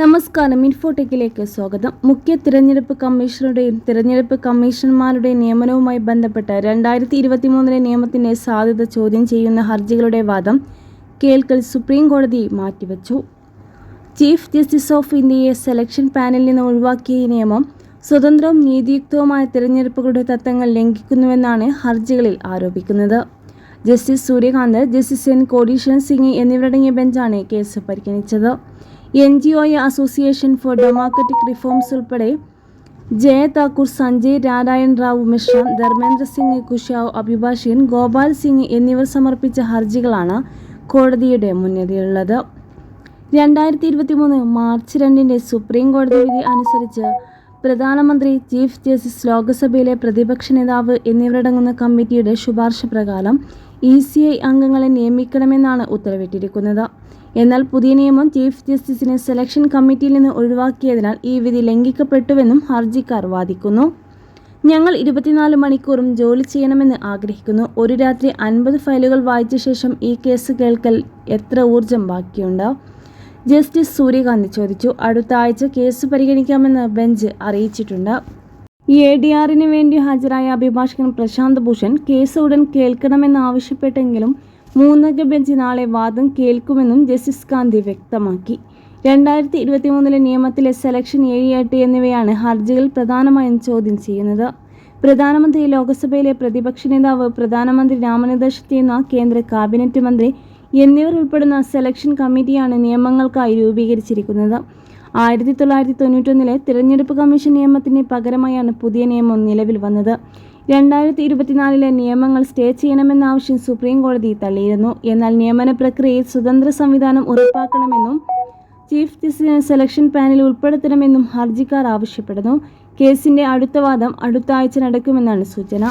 നമസ്കാരം. ഇൻഫോടെക്കിലേക്ക് സ്വാഗതം. മുഖ്യ തിരഞ്ഞെടുപ്പ് കമ്മീഷണറുടെയും തിരഞ്ഞെടുപ്പ് കമ്മീഷണർമാരുടെയും നിയമനവുമായി ബന്ധപ്പെട്ട് 2023 നിയമത്തിന്റെ സാധുത ചോദ്യം ചെയ്യുന്ന ഹർജികളുടെ വാദം കേൾക്കൽ സുപ്രീം കോടതി മാറ്റിവെച്ചു. ചീഫ് ജസ്റ്റിസ് ഓഫ് ഇന്ത്യയെ സെലക്ഷൻ പാനലിൽ നിന്ന് ഒഴിവാക്കിയ ഈ നിയമം സ്വതന്ത്രവും നീതിയുക്തവുമായ തിരഞ്ഞെടുപ്പുകളുടെ തത്വങ്ങൾ ലംഘിക്കുന്നുവെന്നാണ് ഹർജികളിൽ ആരോപിക്കുന്നത്. Justice Suryakant, justice N Kotiswar Singh എന്നിവരടങ്ങിയ ബെഞ്ചാണ് കേസ് പരിഗണിച്ചത്. NGO association for democratic reforms ഉൾപ്പെടെ ജയ താക്കൂർ, സഞ്ജയ് നാരായൺ റാവു മിശ്ര, ധർമ്മേന്ദ്ര സിംഗ് കുശാവ്, അഭിഭാഷകൻ ഗോപാൽ സിംഗ് എന്നിവർ സമർപ്പിച്ച ഹർജികളാണ് കോടതിയുടെ മുന്നിലുള്ളത്. 2023 മാർച്ച് 2 സുപ്രീം കോടതി വിധി അനുസരിച്ച് പ്രധാനമന്ത്രി, ചീഫ് ജസ്റ്റിസ്, ലോക്സഭയിലെ പ്രതിപക്ഷ നേതാവ് എന്നിവരടങ്ങുന്ന കമ്മിറ്റിയുടെ ശുപാർശ പ്രകാരം ECI അംഗങ്ങളെ നിയമിക്കണമെന്നാണ് ഉത്തരവിട്ടിരിക്കുന്നത്. എന്നാൽ പുതിയ നിയമം ചീഫ് ജസ്റ്റിസിനെ സെലക്ഷൻ കമ്മിറ്റിയിൽ നിന്ന് ഒഴിവാക്കിയതിനാൽ ഈ വിധി ലംഘിക്കപ്പെട്ടുവെന്നും ഹർജിക്കാർ വാദിക്കുന്നു. ഞങ്ങൾ 24 മണിക്കൂറും ജോലി ചെയ്യണമെന്ന് ആഗ്രഹിക്കുന്നു. ഒരു രാത്രി 50 ഫയലുകൾ വായിച്ച ശേഷം ഈ കേസ് കേൾക്കൽ എത്ര ഊർജം ബാക്കിയുണ്ട്? ജസ്റ്റിസ് സൂര്യകാന്ത് ചോദിച്ചു. അടുത്ത ആഴ്ച കേസ് പരിഗണിക്കാമെന്ന് ബെഞ്ച് അറിയിച്ചിട്ടുണ്ട്. ADRന് വേണ്ടി ഹാജരായ അഭിഭാഷകൻ പ്രശാന്ത് ഭൂഷൺ കേസ് ഉടൻ കേൾക്കണമെന്ന് ആവശ്യപ്പെട്ടെങ്കിലും 3 ബെഞ്ച് നാളെ വാദം കേൾക്കുമെന്നും ജസ്റ്റിസ് കാന്തി വ്യക്തമാക്കി. 2023 നിയമത്തിലെ സെലക്ഷൻ 7, 8 എന്നിവയാണ് ഹർജികൾ പ്രധാനമായും ചോദ്യം ചെയ്യുന്നത്. പ്രധാനമന്ത്രി, ലോക്സഭയിലെ പ്രതിപക്ഷ നേതാവ്, പ്രധാനമന്ത്രി നാമനിർദ്ദേശം ചെയ്യുന്ന കേന്ദ്ര കാബിനറ്റ് മന്ത്രി എന്നിവർ ഉൾപ്പെടുന്ന സെലക്ഷൻ കമ്മിറ്റിയാണ് നിയമങ്ങൾക്കായി രൂപീകരിച്ചിരിക്കുന്നത്. 1991 തിരഞ്ഞെടുപ്പ് കമ്മീഷൻ നിയമത്തിന് പകരമായാണ് പുതിയ നിയമം നിലവിൽ വന്നത്. 2024 നിയമങ്ങൾ സ്റ്റേ ചെയ്യണമെന്ന ആവശ്യം സുപ്രീം കോടതി തള്ളിയിരുന്നു. എന്നാൽ നിയമന പ്രക്രിയയിൽ സ്വതന്ത്ര സംവിധാനം ഉറപ്പാക്കണമെന്നും ചീഫ് ജസ്റ്റിസിനെ സെലക്ഷൻ പാനലിൽ ഉൾപ്പെടുത്തണമെന്നും ഹർജിക്കാർ ആവശ്യപ്പെടുന്നു. കേസിന്റെ അടുത്ത വാദം അടുത്ത ആഴ്ച നടക്കുമെന്നാണ് സൂചന.